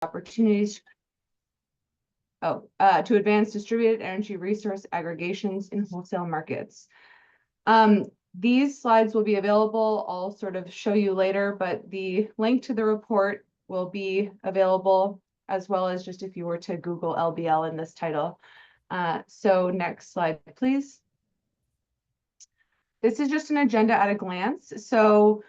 opportunities to advance distributed energy resource aggregations in wholesale markets. These slides will be available. I'll sort of show you later, but the link to the report will be available, as well as just if you were to Google LBL in this title. So next slide, please. This is just an agenda at a glance. So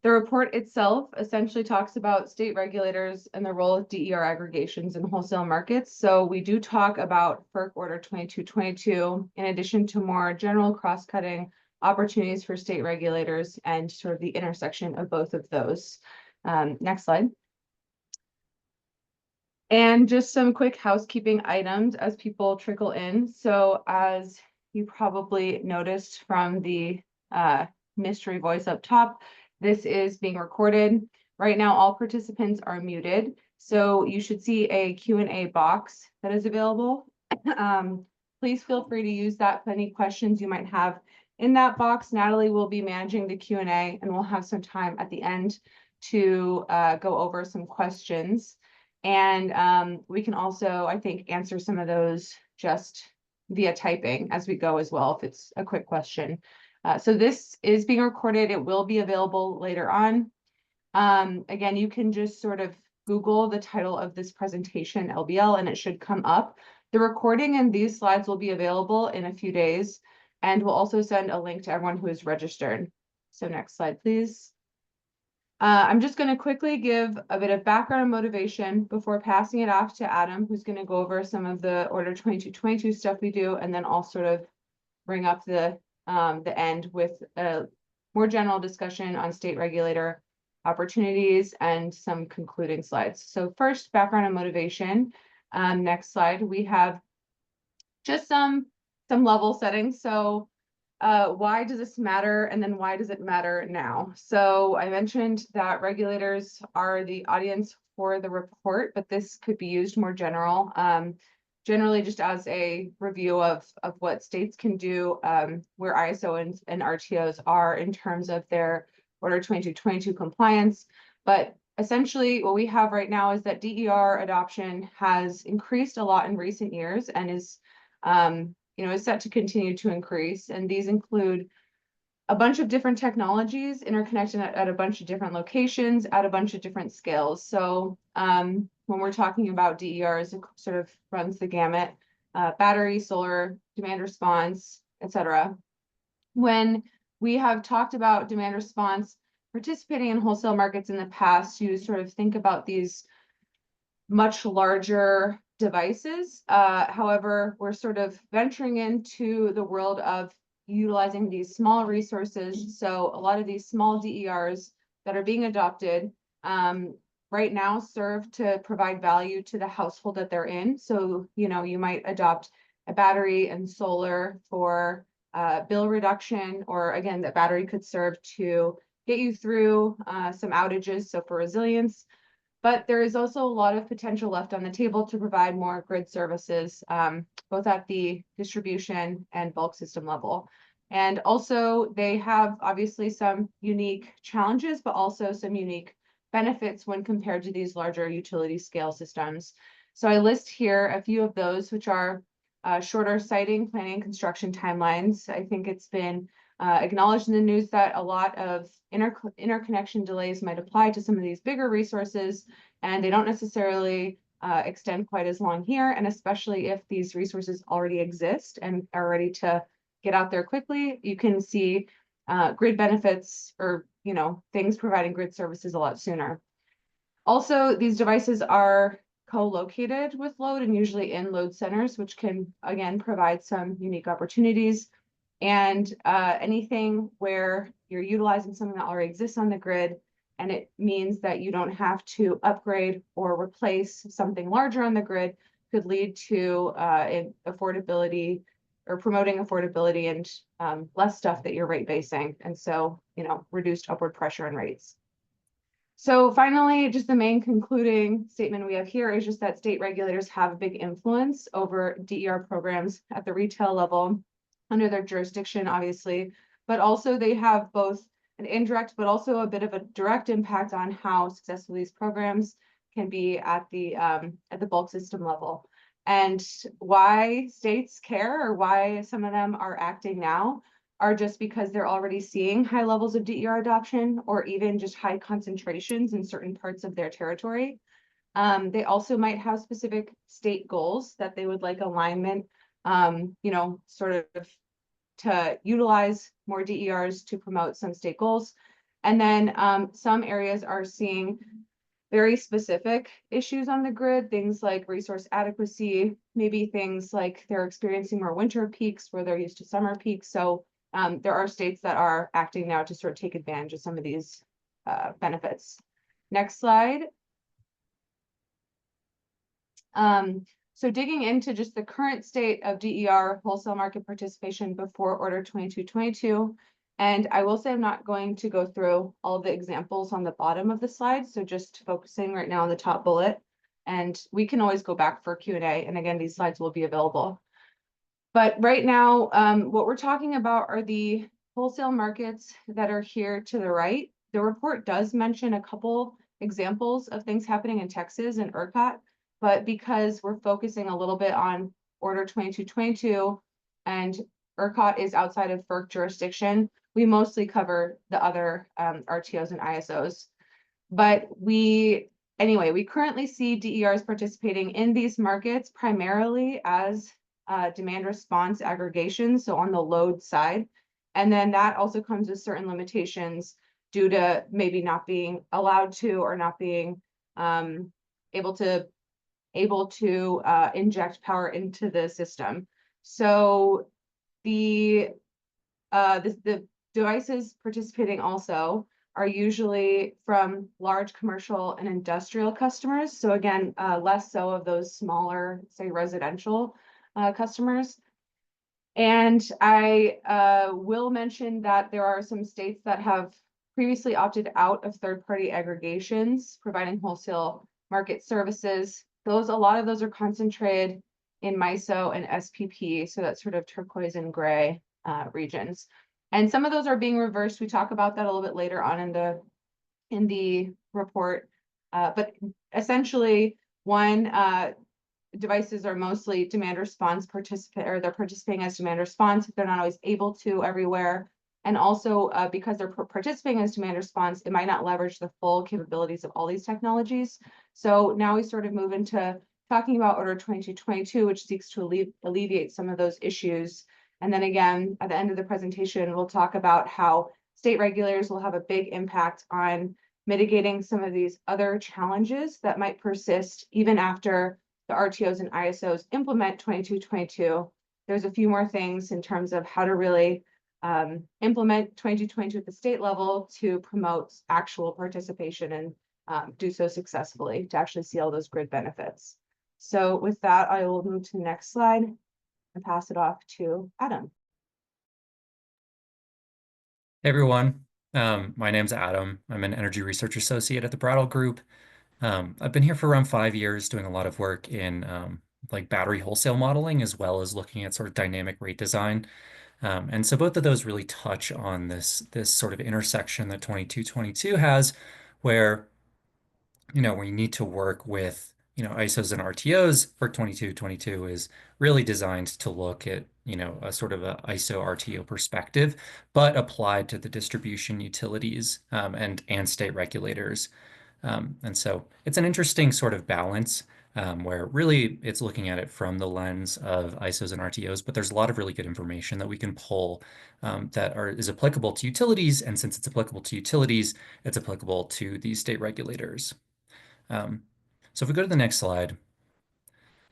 the report itself essentially talks about state regulators and the role of DER aggregations in wholesale markets. So we do talk about FERC Order 2222, in addition to more general cross-cutting opportunities for state regulators and sort of the intersection of both of those. Next slide. And just some quick housekeeping items as people trickle in. So as you probably noticed from the mystery voice up top, this is being recorded. Right now, all participants are muted. So you should see a Q&A box that is available. Please feel free to use that for any questions you might have in that box. Natalie will be managing the Q&A, and we'll have some time at the end to go over some questions. And we can also, I think, answer some of those just via typing as we go as well, if it's a quick question. So this is being recorded. It will be available later on. Again, you can just sort of Google the title of this presentation, LBL, and it should come up. The recording and these slides will be available in a few days, and we'll also send a link to everyone who is registered. So next slide, please. I'm just going to quickly give a bit of background and motivation before passing it off to Adam, who's going to go over some of the Order 2222 stuff we do, and then I'll sort of bring up the end with a more general discussion on state regulator opportunities and some concluding slides. So first, background and motivation. Next slide, we have just some level setting. So why does this matter? And then why does it matter now? So I mentioned that regulators are the audience for the report, but this could be used more generally just as a review of what states can do, where ISO and RTOs are in terms of their Order 2222 compliance. But essentially what we have right now is that DER adoption has increased a lot in recent years and is set to continue to increase. And these include a bunch of different technologies interconnected at a bunch of different locations at a bunch of different scales. So when we're talking about DERs, it sort of runs the gamut, battery, solar, demand response, etc. When we have talked about demand response participating in wholesale markets in the past, you sort of think about these much larger devices. However, we're sort of venturing into the world of utilizing these small resources. So a lot of these small DERs that are being adopted right now serve to provide value to the household that they're in. So, you might adopt a battery and solar for bill reduction, or again, the battery could serve to get you through some outages, so for resilience. But there is also a lot of potential left on the table to provide more grid services, both at the distribution and bulk system level. And also they have obviously some unique challenges, but also some unique benefits when compared to these larger utility scale systems. So I list here a few of those, which are shorter siting, planning, and construction timelines. I think it's been acknowledged in the news that a lot of interconnection delays might apply to some of these bigger resources, and they don't necessarily extend quite as long here, and especially if these resources already exist and are ready to get out there quickly, you can see grid benefits or things providing grid services a lot sooner. Also, these devices are co-located with load and usually in load centers, which can again provide some unique opportunities. And anything where you're utilizing something that already exists on the grid, and it means that you don't have to upgrade or replace something larger on the grid, could lead to affordability or promoting affordability and less stuff that you're rate basing. And so, reduced upward pressure on rates. So finally, just the main concluding statement we have here is just that state regulators have a big influence over DER programs at the retail level under their jurisdiction, obviously, but also they have both an indirect but also a bit of a direct impact on how successful these programs can be at the bulk system level. And why states care, or why some of them are acting now, are just because they're already seeing high levels of DER adoption, or even just high concentrations in certain parts of their territory. They also might have specific state goals that they would like alignment, sort of to utilize more DERs to promote some state goals. And then some areas are seeing very specific issues on the grid, things like resource adequacy, maybe things like they're experiencing more winter peaks where they're used to summer peaks. So there are states that are acting now to sort of take advantage of some of these benefits. Next slide. So digging into just the current state of DER wholesale market participation before Order 2222. And I will say I'm not going to go through all of the examples on the bottom of the slide. So just focusing right now on the top bullet. And we can always go back for Q&A. And again, these slides will be available. But right now, what we're talking about are the wholesale markets that are here to the right. The report does mention a couple examples of things happening in Texas and ERCOT. But because we're focusing a little bit on Order 2222 and ERCOT is outside of FERC jurisdiction, we mostly cover the other RTOs and ISOs. But we currently see DERs participating in these markets primarily as demand response aggregations, so on the load side. And then that also comes with certain limitations due to maybe not being allowed to, or not being able to inject power into the system. So the devices participating also are usually from large commercial and industrial customers. So again, less so of those smaller, say, residential customers. And I will mention that there are some states that have previously opted out of third-party aggregations, providing wholesale market services. A lot of those are concentrated in MISO and SPP, so that's sort of turquoise and gray regions. And some of those are being reversed. We talk about that a little bit later on in the report. But essentially, devices are mostly demand response participant, or they're participating as demand response if they're not always able to everywhere. And also because they're participating as demand response, it might not leverage the full capabilities of all these technologies. So now we sort of move into talking about Order 2222, which seeks to alleviate some of those issues. And then again, at the end of the presentation, we'll talk about how state regulators will have a big impact on mitigating some of these other challenges that might persist even after the RTOs and ISOs implement 2222. There's a few more things in terms of how to really implement 2222 at the state level to promote actual participation and do so successfully to actually see all those grid benefits. So with that, I will move to the next slide and pass it off to Adam. Hey everyone, my name's Adam. I'm an energy research associate at the Brattle Group. I've been here for around 5 years doing a lot of work in like battery wholesale modeling, as well as looking at sort of dynamic rate design. And so both of those really touch on this sort of intersection that 2222 has, where we need to work with ISOs and RTOs. For 2222 is really designed to look at a sort of a ISO RTO perspective, but applied to the distribution utilities and state regulators. And so it's an interesting sort of balance where really it's looking at it from the lens of ISOs and RTOs, but there's a lot of really good information that we can pull that is applicable to utilities. And since it's applicable to utilities, it's applicable to these state regulators. So if we go to the next slide,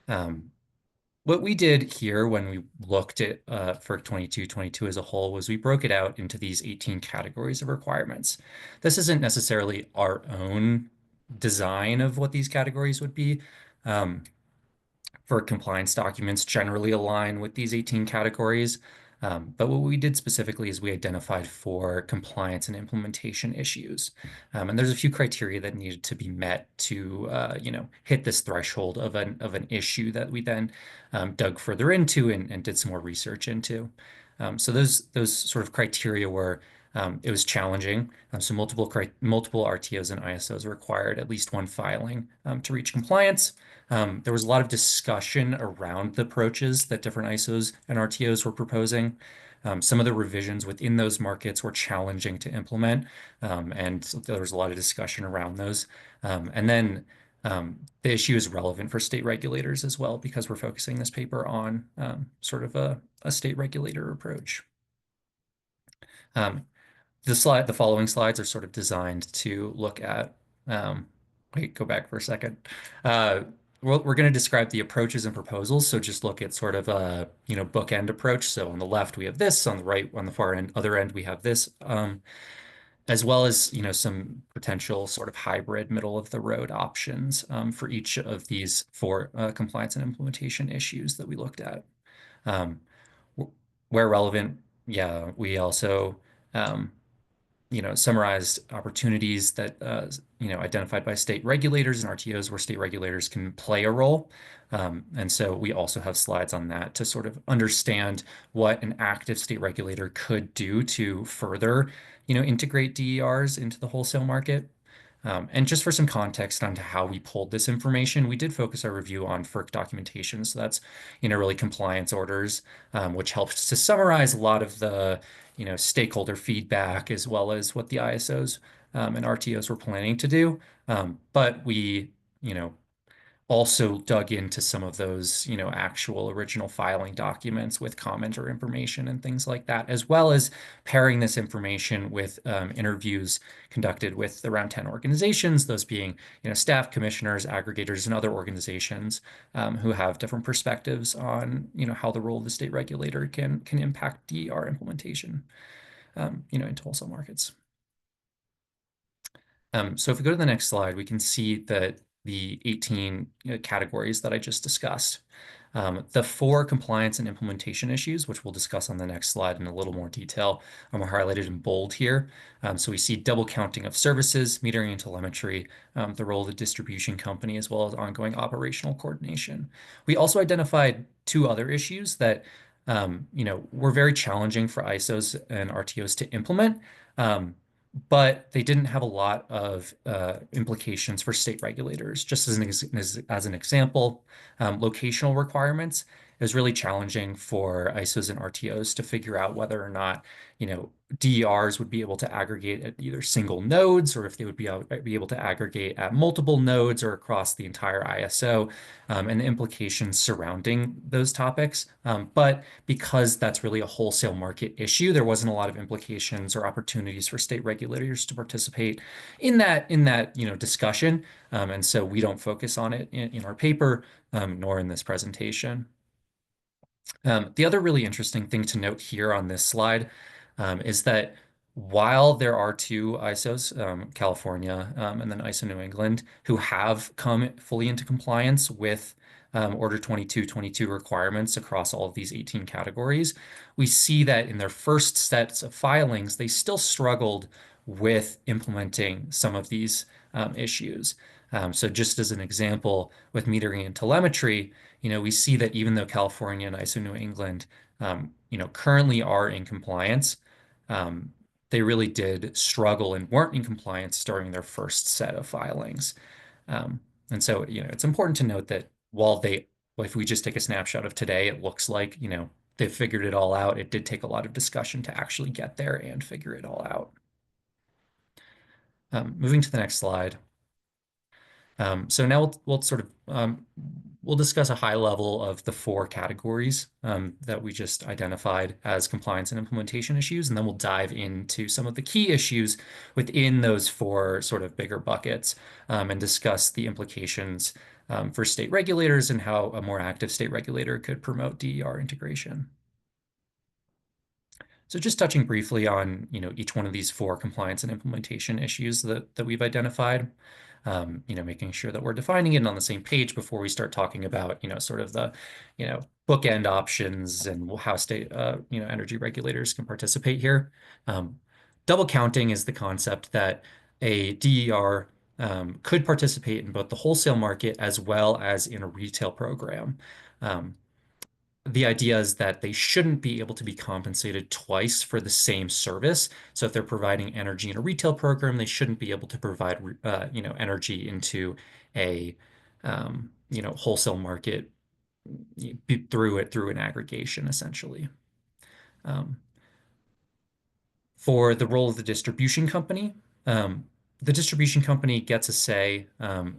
what we did here when we looked at for 2222 as a whole was we broke it out into these 18 categories of requirements. This isn't necessarily our own design of what these categories would be. For compliance documents generally align with these 18 categories. But what we did specifically is we identified 4 compliance and implementation issues. And there's a few criteria that needed to be met to hit this threshold of an issue that we then dug further into and did some more research into. So those sort of criteria were It was challenging. So multiple RTOs and ISOs required at least one filing to reach compliance. There was a lot of discussion around the approaches that different ISOs and RTOs were proposing. Some of the revisions within those markets were challenging to implement, and so there was a lot of discussion around those. And then the issue is relevant for state regulators as well because we're focusing this paper on sort of a state regulator approach. Um, the following slides are sort of designed to look at, um, wait, go back for a second. Uh, we're going to describe the approaches and proposals. So just look at sort of a, bookend approach. So on the left, we have this, on the right, on the far end, other end, we have this, as well as, some potential sort of hybrid middle of the road options, for each of these four, compliance and implementation issues that we looked at. Um, where relevant, yeah, we also, um, summarized opportunities that, identified by state regulators and RTOs where state regulators can play a role. And so we also have slides on that to sort of understand what an active state regulator could do to further, integrate DERs into the wholesale market. And just for some context onto how we pulled this information, we did focus our review on FERC documentation. So that's, really compliance orders, which helps to summarize a lot of the, stakeholder feedback as well as what the ISOs and RTOs were planning to do. But we, also dug into some of those, actual original filing documents with commenter information and things like that, as well as pairing this information with interviews conducted with around 10 organizations, those being, staff, commissioners, aggregators, and other organizations who have different perspectives on, how the role of the state regulator can impact DER implementation, into wholesale markets. So if we go to the next slide, we can see that the 18 categories that I just discussed. The four compliance and implementation issues, which we'll discuss on the next slide in a little more detail, are highlighted in bold here. So we see double counting of services, metering and telemetry, the role of the distribution company, as well as ongoing operational coordination. We also identified two other issues that were very challenging for ISOs and RTOs to implement. But they didn't have a lot of implications for state regulators. Just as an example, locational requirements is really challenging for ISOs and RTOs to figure out whether or not, DERs would be able to aggregate at either single nodes or if they would be able to aggregate at multiple nodes or across the entire ISO, and the implications surrounding those topics. But because that's really a wholesale market issue, there wasn't a lot of implications or opportunities for state regulators to participate in that, discussion. And so we don't focus on it in our paper, nor in this presentation. The other really interesting thing to note here on this slide is that while there are two ISOs, California and then ISO New England, who have come fully into compliance with Order 2222 requirements across all of these 18 categories, we see that in their first sets of filings, they still struggled with implementing some of these issues. So just as an example, with metering and telemetry, we see that even though California and ISO New England, currently are in compliance, they really did struggle and weren't in compliance during their first set of filings. And so, it's important to note that if we just take a snapshot of today, it looks like, they've figured it all out. It did take a lot of discussion to actually get there and figure it all out. Moving to the next slide. So now we'll sort of we'll discuss a high level of the four categories that we just identified as compliance and implementation issues, and then we'll dive into some of the key issues within those four sort of bigger buckets, and discuss the implications for state regulators and how a more active state regulator could promote DER integration. So just touching briefly on, each one of these four compliance and implementation issues that we've identified, making sure that we're defining it on the same page before we start talking about, sort of the, bookend options and how state, energy regulators can participate here. Double counting is the concept that a DER could participate in both the wholesale market as well as in a retail program. the idea is that they shouldn't be able to be compensated twice for the same service. So if they're providing energy in a retail program, they shouldn't be able to provide, energy into a, wholesale market through an aggregation, essentially. Um, for the role of um, the distribution company gets a say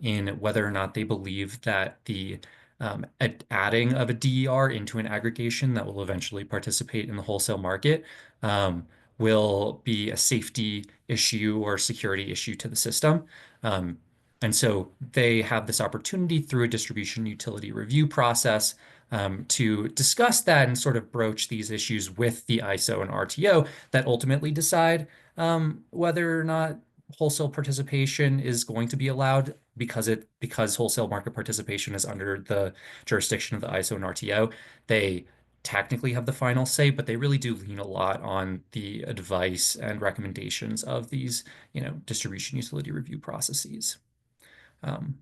in whether or not they believe that the adding of a DER into an aggregation that will eventually participate in the wholesale market will be a safety issue or security issue to the system. Um, and so they have this opportunity through a distribution utility review process to discuss that and sort of broach these issues with the ISO and RTO that ultimately decide whether or not wholesale participation is going to be allowed because wholesale market participation is under the jurisdiction of the ISO and RTO. They technically have the final say, but they really do lean a lot on the advice and recommendations of these, distribution utility review processes. Um,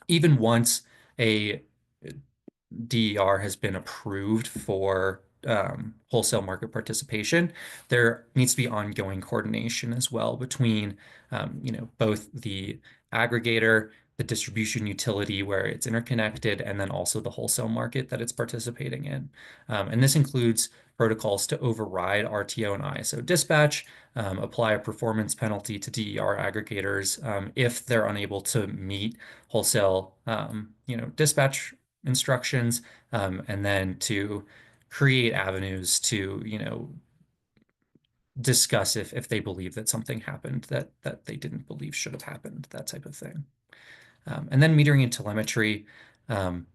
Even once a DER has been approved for wholesale market participation, there needs to be ongoing coordination as well between, both the aggregator, the distribution utility where it's interconnected, and then also the wholesale market that it's participating in. And this includes protocols to override RTO and ISO dispatch, apply a performance penalty to DER aggregators if they're unable to meet wholesale, dispatch instructions, and then to create avenues to, discuss if they believe that something happened that they didn't believe should have happened, that type of thing. And then metering and telemetry. Um,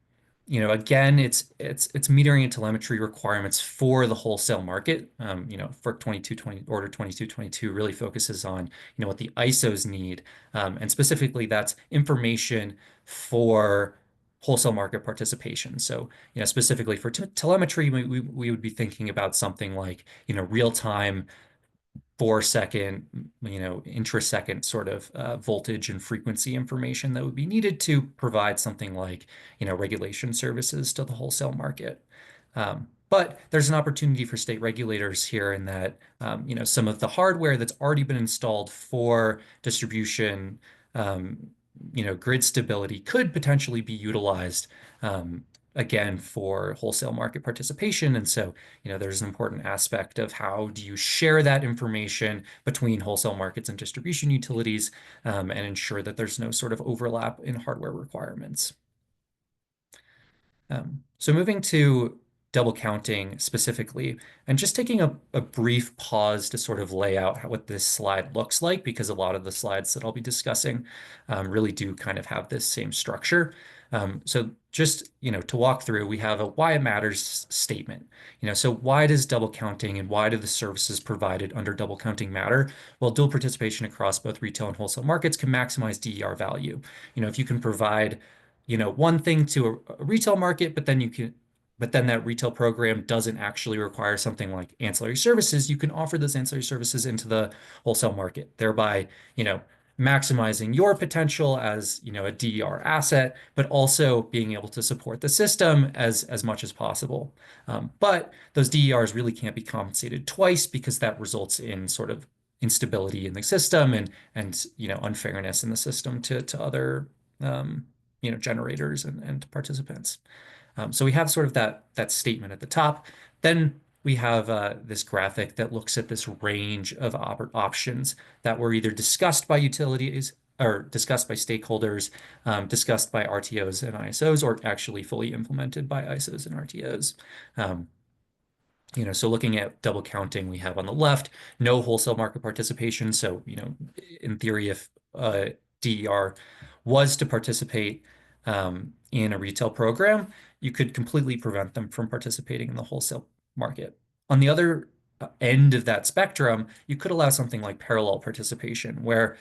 again, it's metering and telemetry requirements for the wholesale market. For 2220 Order 2222 really focuses on, what the ISOs need, and specifically that's information for wholesale market participation. So, specifically for telemetry, we would be thinking about something like, real-time 4-second, intrasecond sort of voltage and frequency information that would be needed to provide something like, regulation services to the wholesale market. But there's an opportunity for state regulators here in that, some of the hardware that's already been installed for distribution, grid stability could potentially be utilized, again, for wholesale market participation. And so, there's an important aspect of how do you share that information between wholesale markets and distribution utilities, and ensure that there's no sort of overlap in hardware requirements. So moving to double counting specifically, and just taking a brief pause to sort of lay out what this slide looks like, because a lot of the slides that I'll be discussing really do kind of have this same structure. So just, to walk through, we have a why it matters statement. So why does double counting and why do the services provided under double counting matter? Well, dual participation across both retail and wholesale markets can maximize DER value. If you can provide, one thing to a retail market, but then that retail program doesn't actually require something like ancillary services, you can offer those ancillary services into the wholesale market, thereby, maximizing your potential as, a DER asset, but also being able to support the system as much as possible. But those DERs really can't be compensated twice because that results in sort of instability in the system and unfairness in the system to other generators and participants. So we have sort of that statement at the top. Then we have this graphic that looks at this range of options that were either discussed by utilities or discussed by stakeholders, discussed by RTOs and ISOs, or actually fully implemented by ISOs and RTOs. So looking at double counting, we have on the left, no wholesale market participation. So, in theory, if DER was to participate in a retail program, you could completely prevent them from participating in the wholesale market. On the other end of that spectrum, you could allow something like parallel participation, where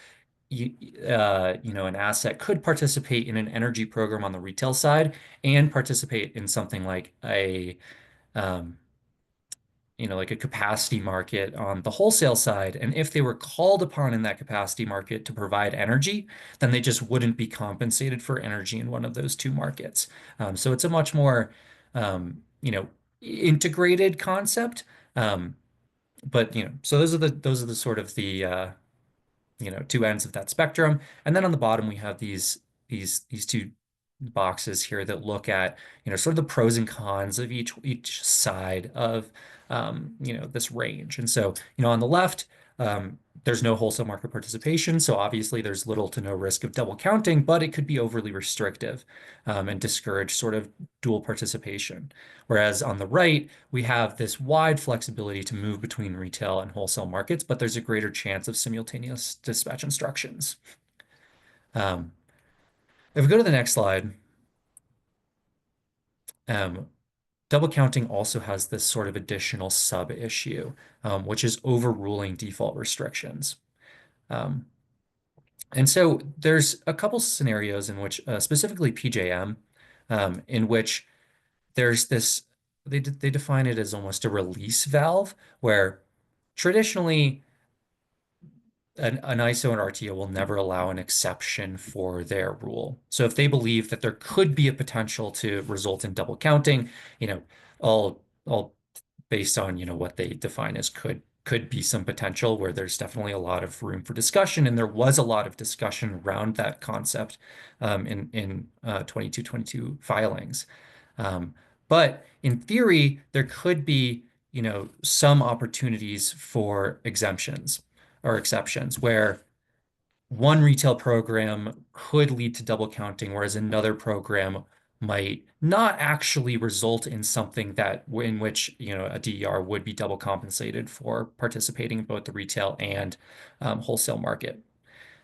an asset could participate in an energy program on the retail side and participate in something like um, like a capacity market on the wholesale side. And if they were called upon in that capacity market to provide energy, then they just wouldn't be compensated for energy in one of those two markets. So it's a much more you know, integrated concept. Um, but so those are the sort of the two ends of that spectrum. And then on the bottom, we have these two boxes here that look at, sort of the pros and cons of each side of, this range. And so, on the left, there's no wholesale market participation. So obviously there's little to no risk of double counting, but it could be overly restrictive, and discourage sort of dual participation. Whereas on the right, we have this wide flexibility to move between retail and wholesale markets, but there's a greater chance of simultaneous dispatch instructions. Um, if we go to the next slide, um, double counting also has this sort of additional sub issue, which is overruling default restrictions. Um, and so there's a couple scenarios in which, specifically PJM, in which there's this, they define it as almost a release valve, where traditionally an ISO and RTO will never allow an exception for their rule. So if they believe that there could be a potential to result in double counting, all based on, what they define as could be some potential, where there's definitely a lot of room for discussion, and there was a lot of discussion around that concept, in 2222 filings. Um, but in theory, there could be, some opportunities for exemptions or exceptions where one retail program could lead to double counting, whereas another program might not actually result in something that in which, a DER would be double compensated for participating in both the retail and, wholesale market.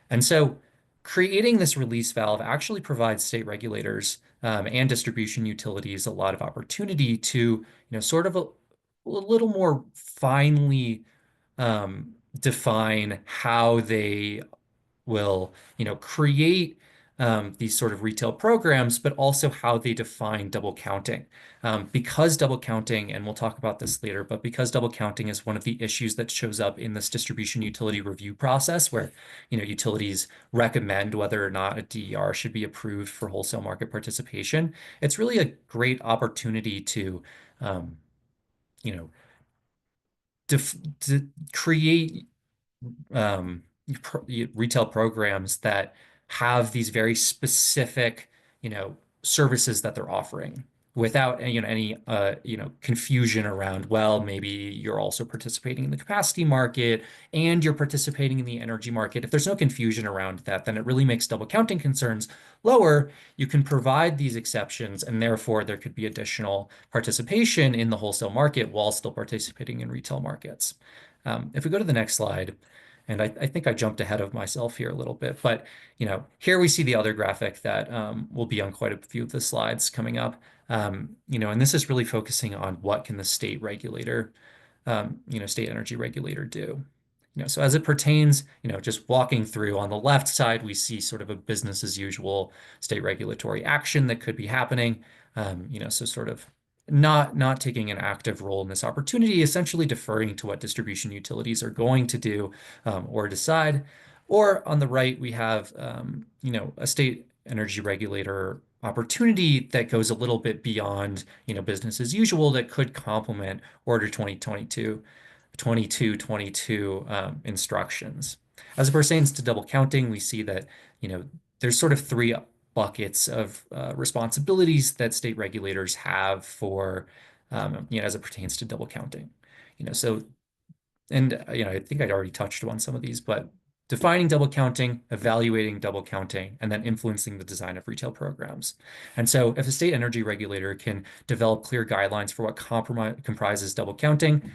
And so creating this release valve actually provides state regulators, and distribution utilities a lot of opportunity to, sort of a little more finely, define how they will, create, these sort of retail programs, but also how they define double counting. Because double counting, and we'll talk about this later, but because double counting is one of the issues that shows up in this distribution utility review process, where, utilities recommend whether or not a DER should be approved for wholesale market participation, it's really a great opportunity to, um, you know, to create, um, retail programs that have these very specific, services that they're offering without any confusion around, well, maybe you're also participating in the capacity market and you're participating in the energy market. If there's no confusion around that, then it really makes double counting concerns lower. You can provide these exceptions, and therefore there could be additional participation in the wholesale market while still participating in retail markets. If we go to the next slide, and I think I jumped ahead of myself here a little bit, but here we see the other graphic that, will be on quite a few of the slides coming up. And this is really focusing on what can the state regulator, state energy regulator do. So as it pertains, just walking through on the left side, we see sort of a business as usual state regulatory action that could be happening. So sort of not taking an active role in this opportunity, essentially deferring to what distribution utilities are going to do, or decide. Or on the right, we have, a state energy regulator opportunity that goes a little bit beyond, business as usual, that could complement Order 2222 instructions. As it pertains to double counting, we see that, there's sort of three buckets of, responsibilities that state regulators have for, as it pertains to double counting. So, and I think I'd already touched on some of these, but defining double counting, evaluating double counting, and then influencing the design of retail programs. And so if a state energy regulator can develop clear guidelines for what comprises double counting,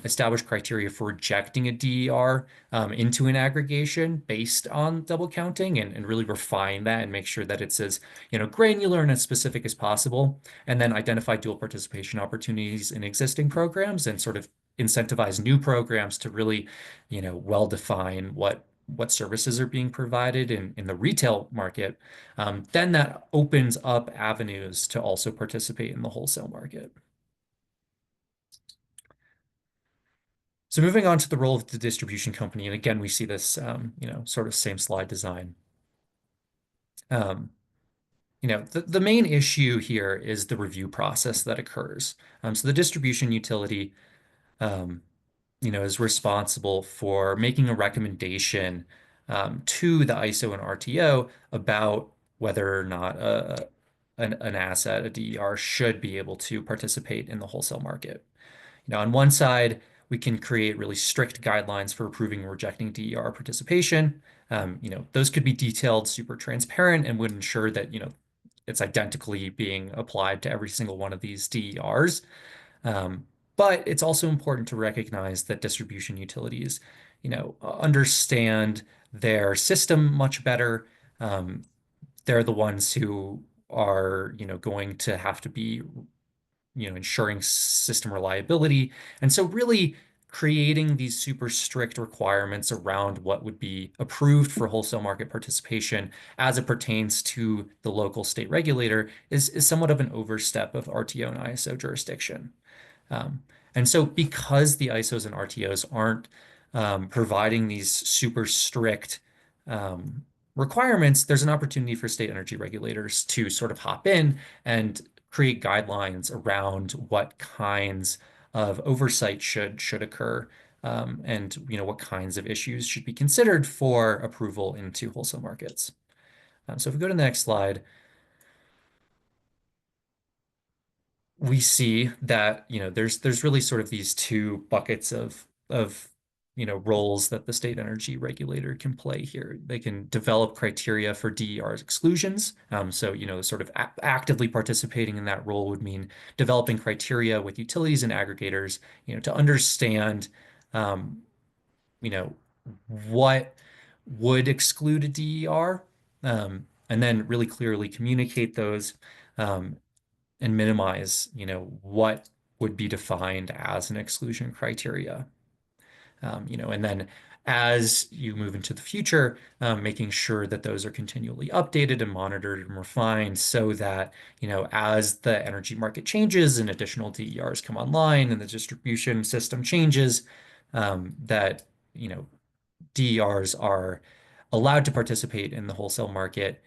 establish criteria for rejecting a DER, into an aggregation based on double counting, and really refine that and make sure that it's as, granular and as specific as possible, and then identify dual participation opportunities in existing programs and sort of incentivize new programs to really, well define what services are being provided in the retail market, then that opens up avenues to also participate in the wholesale market. So moving on to the role of the distribution company, and again, we see this, sort of same slide design. Um, The main issue here is the review process that occurs. So the distribution utility, um, is responsible for making a recommendation to the ISO and RTO about whether or not an asset, a DER, should be able to participate in the wholesale market. On one side, we can create really strict guidelines for approving or rejecting DER participation. Those could be detailed, super transparent, and would ensure that, it's identically being applied to every single one of these DERs. Um, but it's also important to recognize that distribution utilities, understand their system much better. Um, they're the ones who are, going to have to be, ensuring system reliability. And so really creating these super strict requirements around what would be approved for wholesale market participation as it pertains to the local state regulator is somewhat of an overstep of RTO and ISO jurisdiction. Um, and so because the ISOs and RTOs aren't providing these super strict um, requirements, there's an opportunity for state energy regulators to sort of hop in and create guidelines around what kinds of oversight should occur, and what kinds of issues should be considered for approval into wholesale markets. So if we go to the next slide, we see that, there's really sort of these two buckets of roles that the state energy regulator can play here. They can develop criteria for DER's exclusions. So, sort of actively participating in that role would mean developing criteria with utilities and aggregators, to understand, um, you know, what would exclude a DER, and then really clearly communicate those, um, and minimize, what would be defined as an exclusion criteria. And then as you move into the future, making sure that those are continually updated and monitored and refined so that, as the energy market changes and additional DERs come online and the distribution system changes, that, DERs are allowed to participate in the wholesale market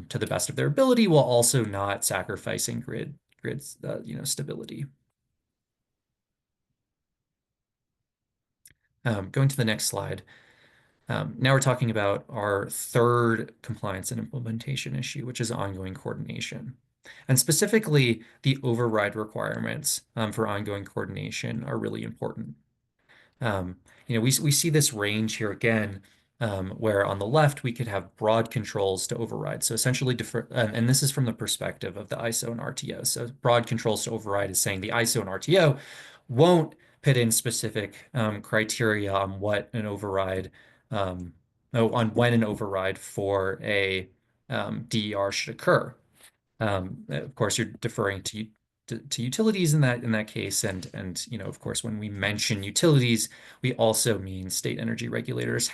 to the best of their ability while also not sacrificing grid's stability. Going to the next slide. Now we're talking about our third compliance and implementation issue, which is ongoing coordination. And specifically, the override requirements for ongoing coordination are really important. We see this range here again, where on the left we could have broad controls to override. So essentially, and this is from the perspective of the ISO and RTO. So broad controls to override is saying the ISO and RTO won't put in specific criteria on what an override, on when an override for a DER should occur. Of course, you're deferring to utilities in that case, and of course, when we mention utilities, we also mean state energy regulators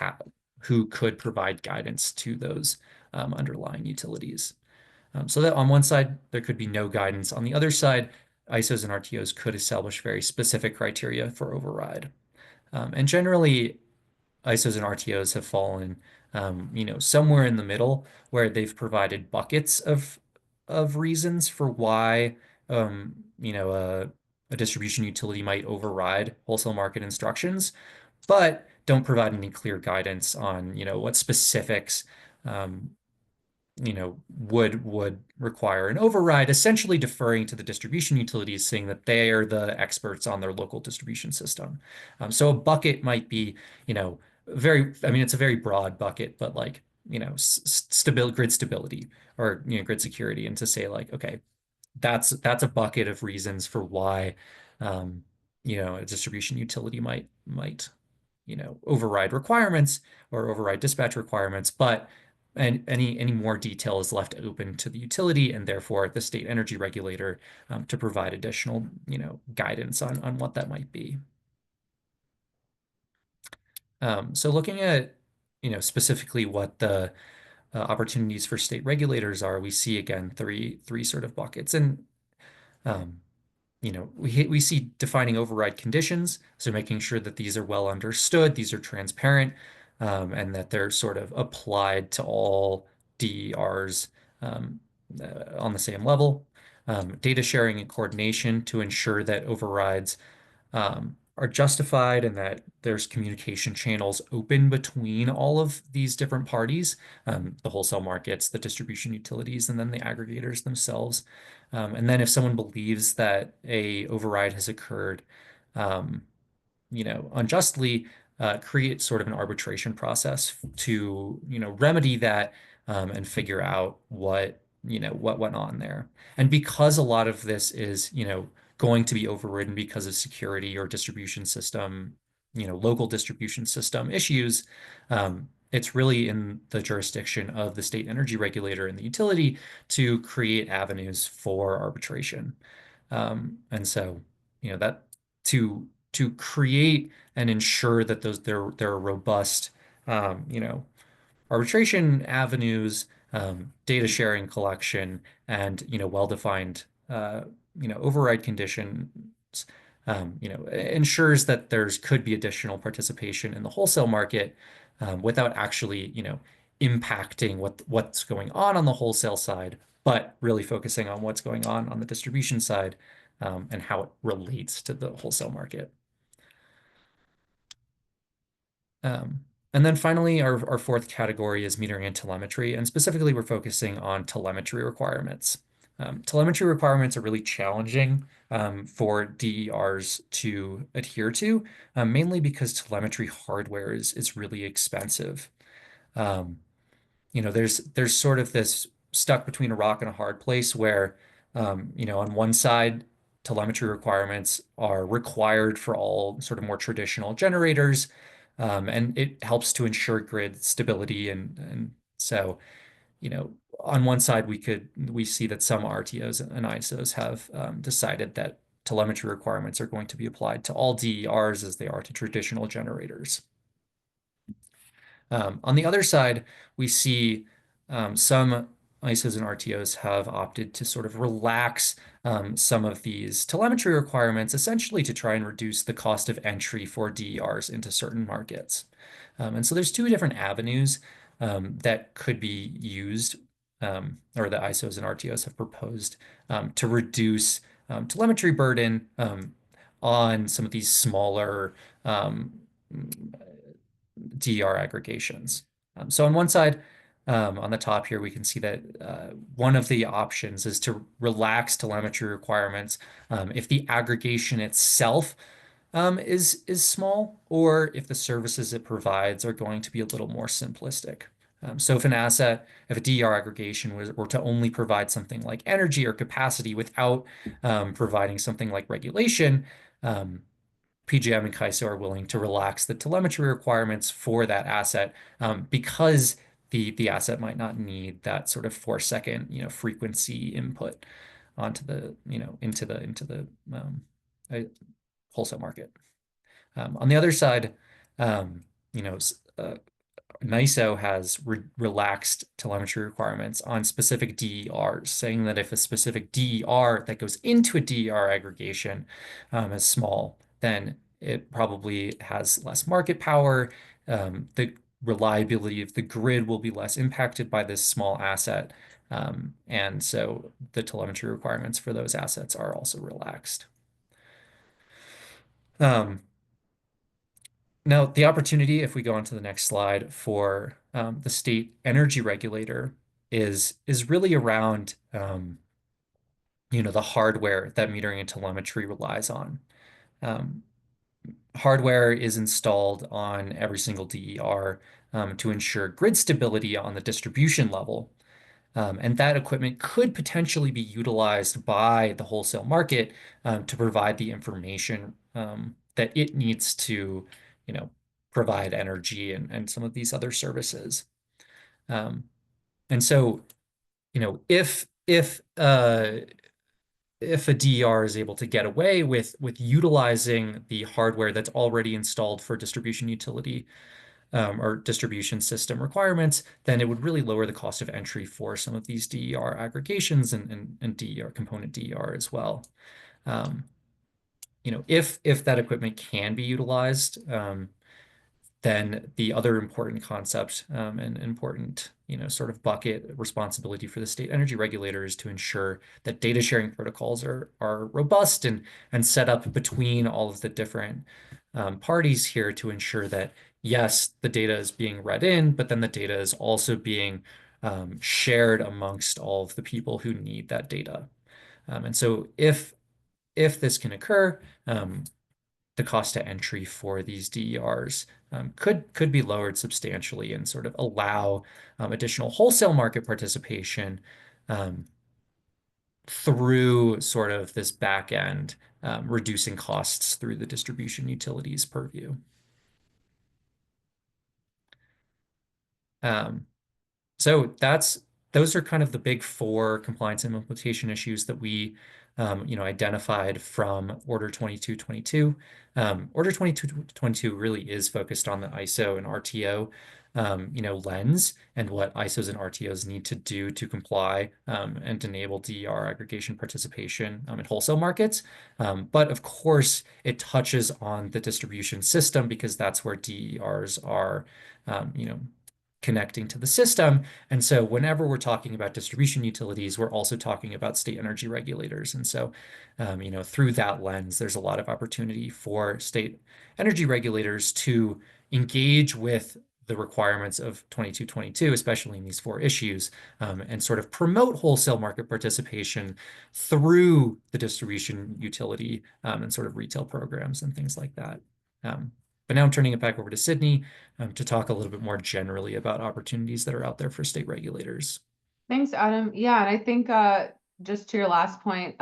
who could provide guidance to those underlying utilities. So that on one side, there could be no guidance. On the other side, ISOs and RTOs could establish very specific criteria for override. And generally, ISOs and RTOs have fallen, somewhere in the middle where they've provided buckets of reasons for why, a distribution utility might override wholesale market instructions, but don't provide any clear guidance on, what specifics, would require an override, essentially deferring to the distribution utilities, saying that they are the experts on their local distribution system. So a bucket might be, it's a very broad bucket, but like, grid stability or, grid security, and to say like, okay, that's a bucket of reasons for why, a distribution utility might override requirements or override dispatch requirements, but and any more detail is left open to the utility and therefore the state energy regulator to provide additional, guidance on what that might be. So looking at, specifically what the opportunities for state regulators are, we see again three sort of buckets, and um, we see defining override conditions, so making sure that these are well understood, these are transparent, and that they're sort of applied to all DERs, on the same level. Data sharing and coordination to ensure that overrides are justified and that there's communication channels open between all of these different parties, the wholesale markets, the distribution utilities, and then the aggregators themselves. And then if someone believes that a override has occurred, um, unjustly, create sort of an arbitration process to, remedy that, and figure out what went on there. And because a lot of this is, going to be overridden because of security or distribution system, local distribution system issues, it's really in the jurisdiction of the state energy regulator and the utility to create avenues for arbitration. And so, that to create and ensure that there are robust, arbitration avenues, data sharing collection, and well-defined override conditions, ensures that there's could be additional participation in the wholesale market without actually impacting what's going on the wholesale side, but really focusing on what's going on the distribution side, and how it relates to the wholesale market. Um, and then finally, our fourth category is metering and telemetry. And specifically, we're focusing on telemetry requirements. Telemetry requirements are really challenging for DERs to adhere to, mainly because telemetry hardware is really expensive. Um, there's sort of this stuck between a rock and a hard place where, on one side, telemetry requirements are required for all sort of more traditional generators, and it helps to ensure grid stability. And so, on one side, we see that some RTOs and ISOs have decided that telemetry requirements are going to be applied to all DERs as they are to traditional generators. On the other side, we see some ISOs and RTOs have opted to sort of relax some of these telemetry requirements, essentially to try and reduce the cost of entry for DERs into certain markets. And so there's two different avenues that could be used, or the ISOs and RTOs have proposed to reduce telemetry burden on some of these smaller DER aggregations. So on one side, on the top here, we can see that one of the options is to relax telemetry requirements if the aggregation itself is small, or if the services it provides are going to be a little more simplistic. So if a DER aggregation were to only provide something like energy or capacity without providing something like regulation, PJM and CAISO are willing to relax the telemetry requirements for that asset because the asset might not need that sort of 4-second frequency input onto the into the uh, wholesale market. On the other side, you know, NISO has relaxed telemetry requirements on specific DERs, saying that if a specific DER that goes into a DER aggregation is small, then it probably has less market power. The reliability of the grid will be less impacted by this small asset. And so the telemetry requirements for those assets are also relaxed. Now, the opportunity, if we go on to the next slide, for the state energy regulator is really around the hardware that metering and telemetry relies on. Um, Hardware is installed on every single DER to ensure grid stability on the distribution level. And that equipment could potentially be utilized by the wholesale market to provide the information that it needs to, provide energy and some of these other services. And so, if a DER is able to get away with utilizing the hardware that's already installed for distribution utility or distribution system requirements, then it would really lower the cost of entry for some of these DER aggregations and DER component DER as well. If that equipment can be utilized, then the other important concept and important, sort of bucket responsibility for the state energy regulator is to ensure that data sharing protocols are robust and set up between all of the different parties here to ensure that, yes, the data is being read in, but then the data is also being shared amongst all of the people who need that data. And so if this can occur, the cost to entry for these DERs could be lowered substantially and sort of allow additional wholesale market participation through sort of this back end, reducing costs through the distribution utilities purview. Um, So those are kind of the big four compliance and implementation issues that we identified from Order 2222. Order 2222 really is focused on the ISO and RTO lens and what ISOs and RTOs need to do to comply and enable DER aggregation participation in wholesale markets. But of course, it touches on the distribution system because that's where DERs are, connecting to the system. And so whenever we're talking about distribution utilities, we're also talking about state energy regulators. And so, through that lens, there's a lot of opportunity for state energy regulators to engage with the requirements of 2222, especially in these four issues, and sort of promote wholesale market participation through the distribution utility and sort of retail programs and things like that. But now I'm turning it back over to Sydney to talk a little bit more generally about opportunities that are out there for state regulators. Thanks, Adam. Yeah, and I think just to your last point,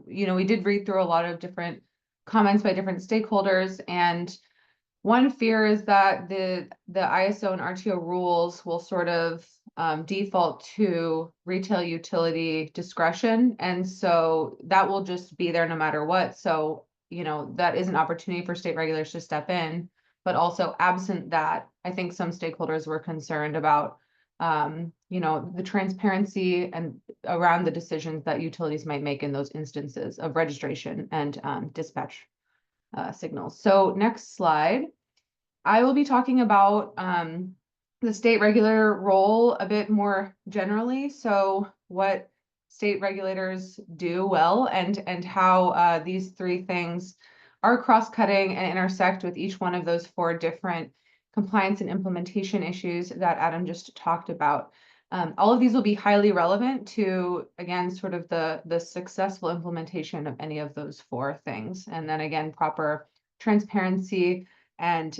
we did read through a lot of different comments by different stakeholders, and one fear is that the ISO and RTO rules will sort of default to retail utility discretion, and so that will just be there no matter what. So, that is an opportunity for state regulators to step in. But also absent that, I think some stakeholders were concerned about, the transparency and around the decisions that utilities might make in those instances of registration and dispatch signals. So next slide, I will be talking about the state regulator role a bit more generally. So what state regulators do well and how these three things are cross-cutting and intersect with each one of those four different compliance and implementation issues that Adam just talked about. All of these will be highly relevant to, again, sort of the successful implementation of any of those four things. And then again, proper transparency and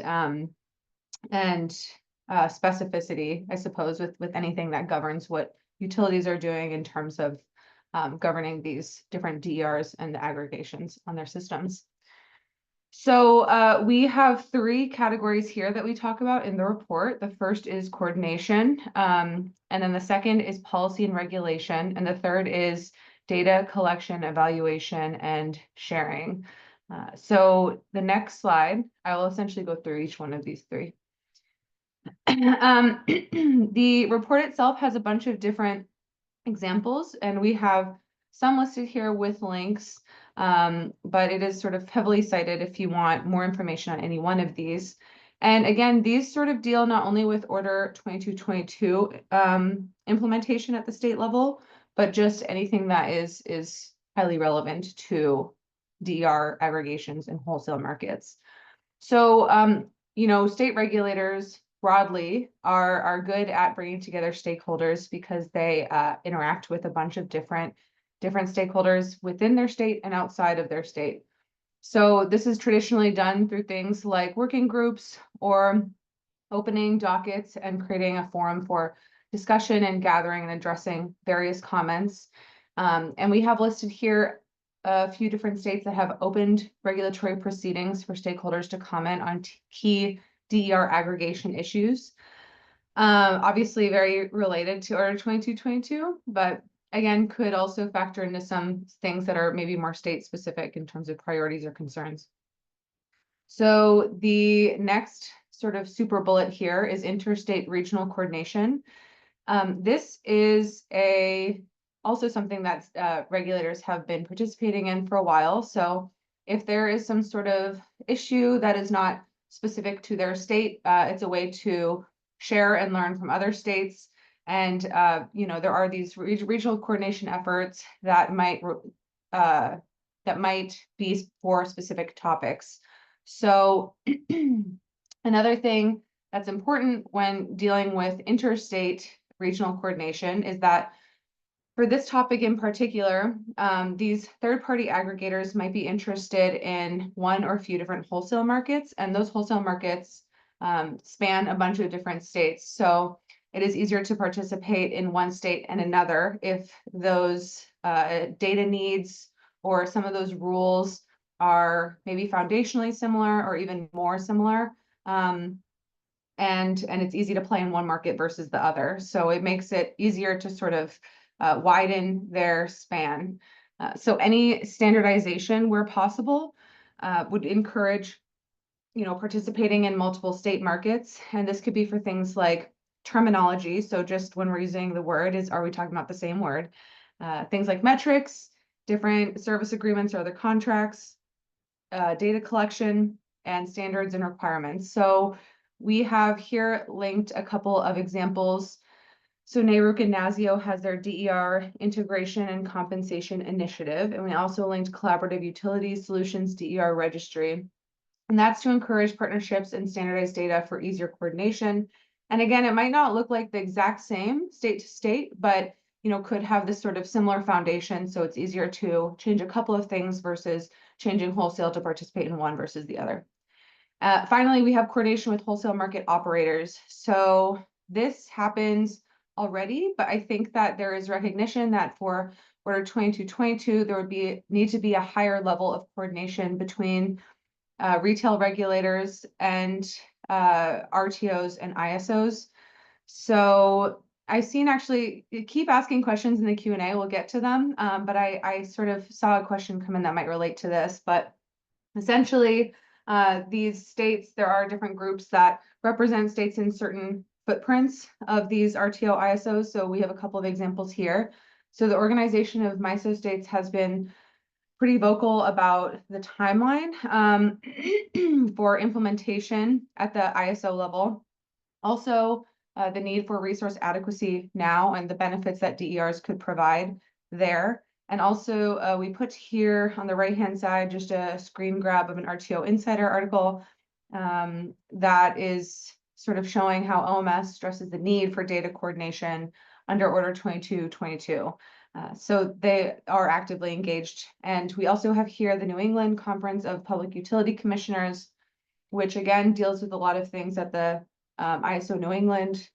specificity, I suppose, with anything that governs what utilities are doing in terms of governing these different DERs and the aggregations on their systems. So we have three categories here that we talk about in the report. The first is coordination, and then the second is policy and regulation, and the third is data collection, evaluation, and sharing. So the next slide, I will essentially go through each one of these three. The report itself has a bunch of different examples, and we have some listed here with links, but it is sort of heavily cited if you want more information on any one of these. And again, these sort of deal not only with Order 2222 implementation at the state level, but just anything that is highly relevant to DER aggregations and wholesale markets. So, state regulators broadly are good at bringing together stakeholders because they interact with a bunch of different stakeholders within their state and outside of their state. So this is traditionally done through things like working groups or opening dockets and creating a forum for discussion and gathering and addressing various comments. And we have listed here a few different states that have opened regulatory proceedings for stakeholders to comment on key DER aggregation issues. Obviously very related to Order 2222, but again, could also factor into some things that are maybe more state specific in terms of priorities or concerns. So the next sort of super bullet here is interstate regional coordination. This is also something that regulators have been participating in for a while. So if there is some sort of issue that is not specific to their state. It's a way to share and learn from other states. And, there are these regional coordination efforts that might be for specific topics. So another thing that's important when dealing with interstate regional coordination is that for this topic in particular, these third-party aggregators might be interested in one or a few different wholesale markets, and those wholesale markets span a bunch of different states. So it is easier to participate in one state and another if those data needs or some of those rules are maybe foundationally similar or even more similar. And it's easy to play in one market versus the other. So it makes it easier to sort of widen their span. So any standardization where possible would encourage, participating in multiple state markets. And this could be for things like terminology. So just when we're using the word, are we talking about the same word? Things like metrics, different service agreements or other contracts, data collection, and standards and requirements. So we have here linked a couple of examples. So NARUC and NASIO has their DER integration and compensation initiative. And we also linked Collaborative Utilities Solutions DER registry. And that's to encourage partnerships and standardized data for easier coordination. And again, it might not look like the exact same state to state, but could have this sort of similar foundation. So it's easier to change a couple of things versus changing wholesale to participate in one versus the other. Finally, we have coordination with wholesale market operators. So this happens already, but I think that there is recognition that for Order 2222, there would need to be a higher level of coordination between retail regulators and RTOs and ISOs. So I've seen actually keep asking questions in the Q&A. We'll get to them, but I sort of saw a question come in that might relate to this. But essentially, these states, there are different groups that represent states in certain footprints of these RTO ISOs. So we have a couple of examples here. So the Organization of MISO States has been pretty vocal about the timeline for implementation at the ISO level. Also, the need for resource adequacy now and the benefits that DERs could provide there. And also, we put here on the right-hand side just a screen grab of an RTO Insider article that is sort of showing how OMS stresses the need for data coordination under Order 2222. So they are actively engaged. And we also have here the New England Conference of Public Utility Commissioners, which again deals with a lot of things at the ISO New England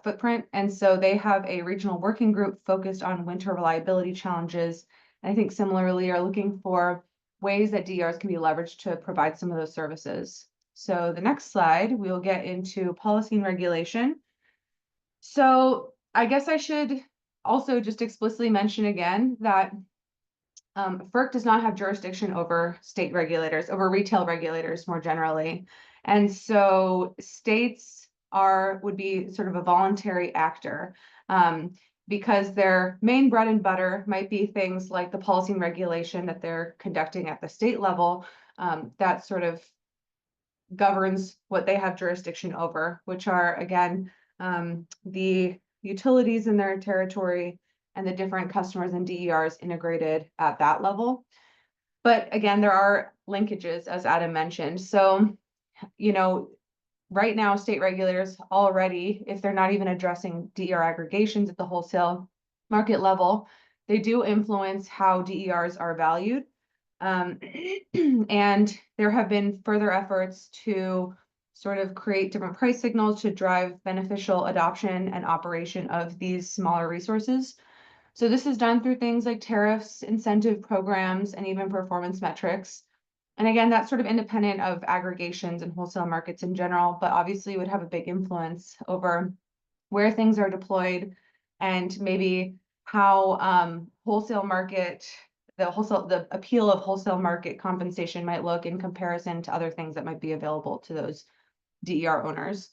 footprint. And so they have a regional working group focused on winter reliability challenges. And I think similarly are looking for ways that DERs can be leveraged to provide some of those services. So the next slide, we'll get into policy and regulation. So I guess I should also just explicitly mention again that FERC does not have jurisdiction over state regulators, over retail regulators more generally. And so states would be sort of a voluntary actor because their main bread and butter might be things like the policy and regulation that they're conducting at the state level that sort of governs what they have jurisdiction over, which are, again, the utilities in their territory and the different customers and DERs integrated at that level. But again, there are linkages, as Adam mentioned. So, right now, state regulators already, if they're not even addressing DER aggregations at the wholesale market level, they do influence how DERs are valued. And there have been further efforts to sort of create different price signals to drive beneficial adoption and operation of these smaller resources. So this is done through things like tariffs, incentive programs, and even performance metrics. And again, that's sort of independent of aggregations and wholesale markets in general, but obviously would have a big influence over where things are deployed and maybe how the appeal of wholesale market compensation might look in comparison to other things that might be available to those DER owners.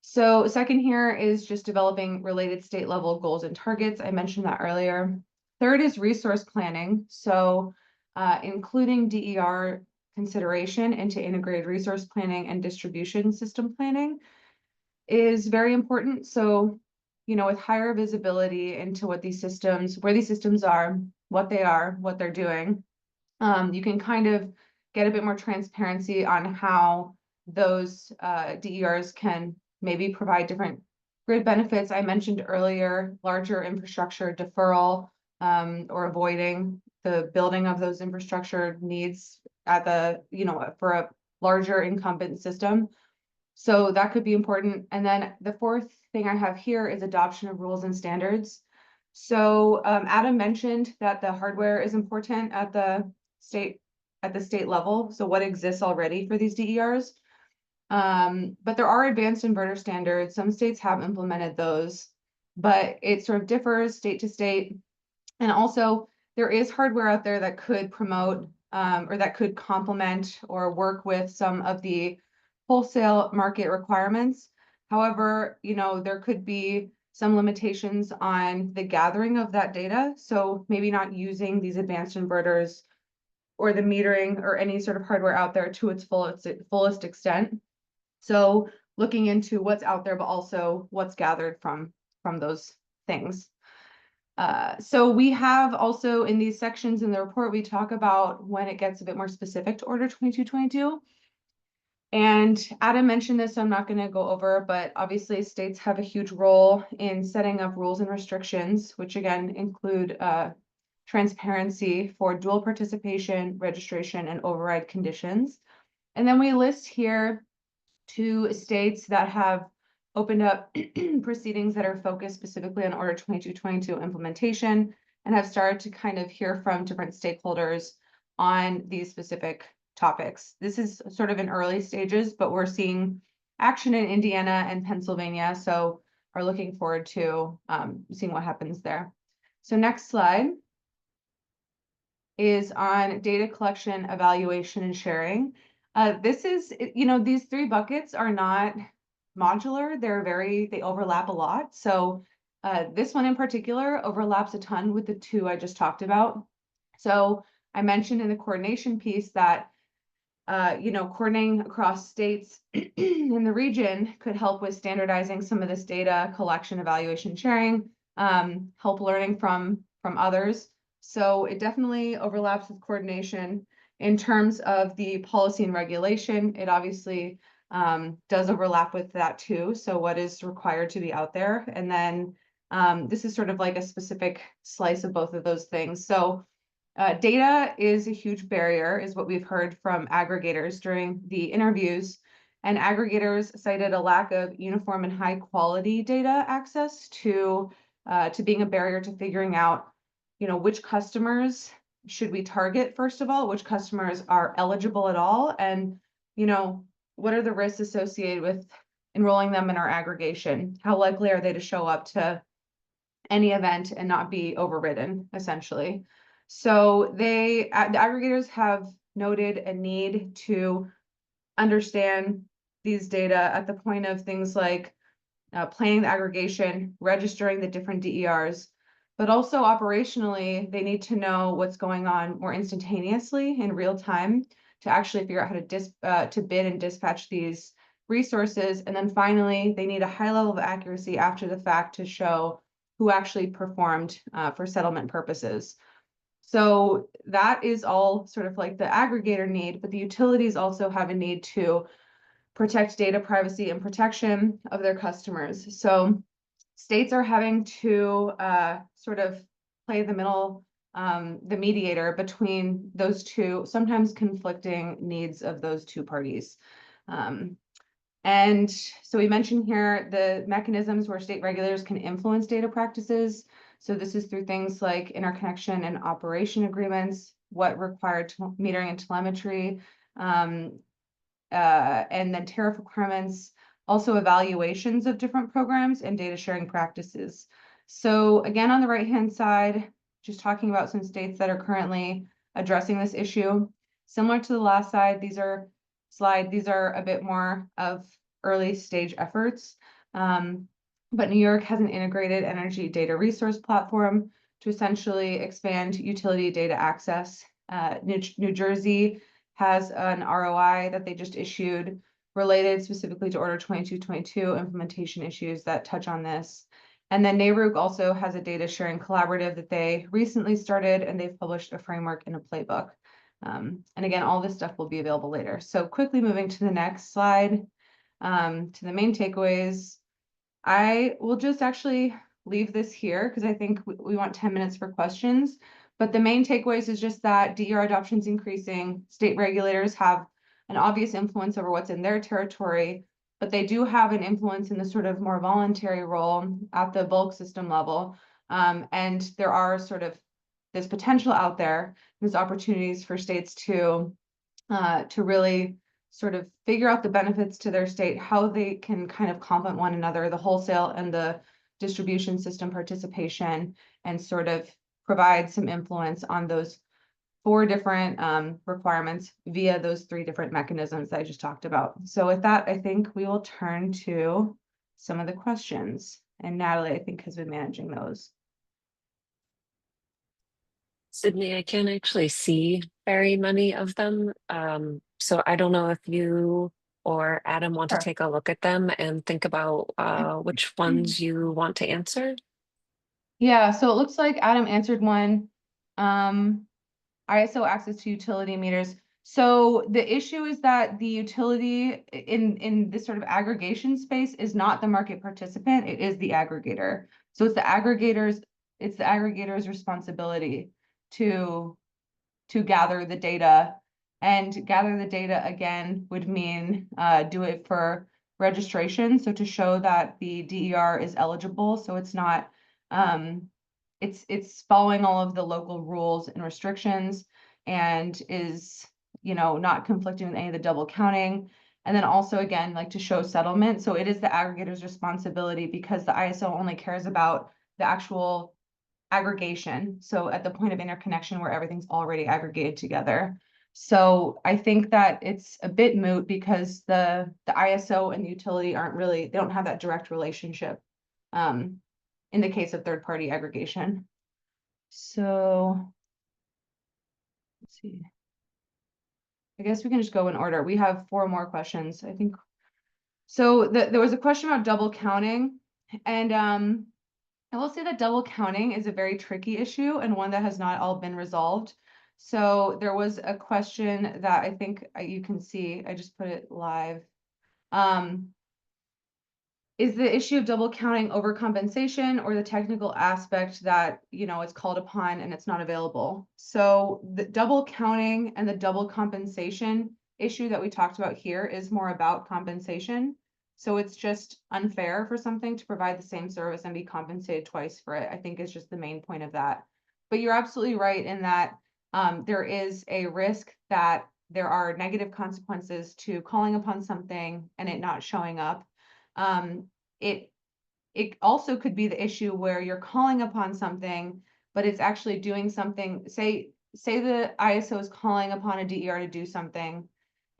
So second here is just developing related state level goals and targets. I mentioned that earlier. Third is resource planning. So including DER consideration into integrated resource planning and distribution system planning is very important. So, with higher visibility into what these systems, where these systems are, what they're doing, you can kind of get a bit more transparency on how those DERs can maybe provide different grid benefits. I mentioned earlier, larger infrastructure deferral or avoiding the building of those infrastructure needs at the, for a larger incumbent system. So that could be important. And then the fourth thing I have here is adoption of rules and standards. So Adam mentioned that the hardware is important at the state level. So what exists already for these DERs? But there are advanced inverter standards. Some states have implemented those, but it sort of differs state to state. And also there is hardware out there that could promote or that could complement or work with some of the wholesale market requirements. However, there could be some limitations on the gathering of that data. So maybe not using these advanced inverters or the metering or any sort of hardware out there to its fullest extent. So looking into what's out there, but also what's gathered from those things. So we have also in these sections in the report, we talk about when it gets a bit more specific to Order 2222. And Adam mentioned this, so I'm not going to go over, but obviously states have a huge role in setting up rules and restrictions, which again include transparency for dual participation, registration, and override conditions. And then we list here 2 states that have opened up proceedings that are focused specifically on Order 2222 implementation and have started to kind of hear from different stakeholders on these specific topics. This is sort of in early stages, but we're seeing action in Indiana and Pennsylvania, so are looking forward to seeing what happens there. So next slide is on data collection, evaluation, and sharing. This is, these 3 buckets are not modular. They overlap a lot. So this one in particular overlaps a ton with the 2 I just talked about. So I mentioned in the coordination piece that coordinating across states in the region could help with standardizing some of this data collection, evaluation, sharing, help learning from others. So it definitely overlaps with coordination. In terms of the policy and regulation, it obviously does overlap with that too. So what is required to be out there? And then this is sort of like a specific slice of both of those things. So data is a huge barrier, is what we've heard from aggregators during the interviews. And aggregators cited a lack of uniform and high quality data access to being a barrier to figuring out, which customers should we target, first of all, which customers are eligible at all, and, what are the risks associated with enrolling them in our aggregation? How likely are they to show up to any event and not be overridden, essentially? So the aggregators have noted a need to understand these data at the point of things like planning the aggregation, registering the different DERs, but also operationally, they need to know what's going on more instantaneously in real time to actually figure out how to bid and dispatch these resources. And then finally, they need a high level of accuracy after the fact to show who actually performed for settlement purposes. So that is all sort of like the aggregator need, but the utilities also have a need to protect data privacy and protection of their customers. So states are having to sort of play the mediator between those 2, sometimes conflicting needs of those 2 parties. And so we mentioned here the mechanisms where state regulators can influence data practices. So this is through things like interconnection and operation agreements, what required metering and telemetry, and then tariff requirements, also evaluations of different programs and data sharing practices. So again, on the right-hand side, just talking about some states that are currently addressing this issue. Similar to the last slide, these are a bit more of early stage efforts. But New York has an integrated energy data resource platform to essentially expand utility data access. New Jersey has an ROI that they just issued related specifically to Order 2222 implementation issues that touch on this. And then NARUC also has a data sharing collaborative that they recently started, and they've published a framework and a playbook. And again, all this stuff will be available later. So quickly moving to the next slide, to the main takeaways. I will just actually leave this here because I think we want 10 minutes for questions. But the main takeaways is just that DER adoption is increasing. State regulators have an obvious influence over what's in their territory, but they do have an influence in the sort of more voluntary role at the bulk system level. And there are sort of this potential out there, there's opportunities for states to really sort of figure out the benefits to their state, how they can kind of complement one another, the wholesale and the distribution system participation, and sort of provide some influence on those 4 different requirements via those 3 different mechanisms that I just talked about. So with that, I think we will turn to some of the questions. And Natalie, I think, has been managing those. Sydney, I can't actually see very many of them. So I don't know if you or Adam want to Sure. take a look at them and think about which ones you want to answer. Yeah, so it looks like Adam answered one. ISO access to utility meters. So the issue is that the utility in this sort of aggregation space is not the market participant, it is the aggregator. So it's the aggregator's responsibility to gather the data. And gather the data again would mean do it for registration. So to show that the DER is eligible, so it's not it's following all of the local rules and restrictions and is, not conflicting with any of the double counting. And then also, again, like to show settlement. So it is the aggregator's responsibility because the ISO only cares about the actual aggregation. So at the point of interconnection where everything's already aggregated together. So I think that it's a bit moot because the ISO and the utility they don't have that direct relationship. In the case of third-party aggregation. So let's see. I guess we can just go in order. We have 4 more questions, I think. So there was a question about double counting, and I will say that double counting is a very tricky issue and one that has not all been resolved. So there was a question that I think you can see. I just put it live. Is the issue of double counting overcompensation or the technical aspect that, it's called upon and it's not available? So the double counting and the double compensation issue that we talked about here is more about compensation. So it's just unfair for something to provide the same service and be compensated twice for it, I think is just the main point of that. But you're absolutely right in that there is a risk that there are negative consequences to calling upon something and it not showing up. It also could be the issue where you're calling upon something, but it's actually doing something. Say the ISO is calling upon a DER to do something,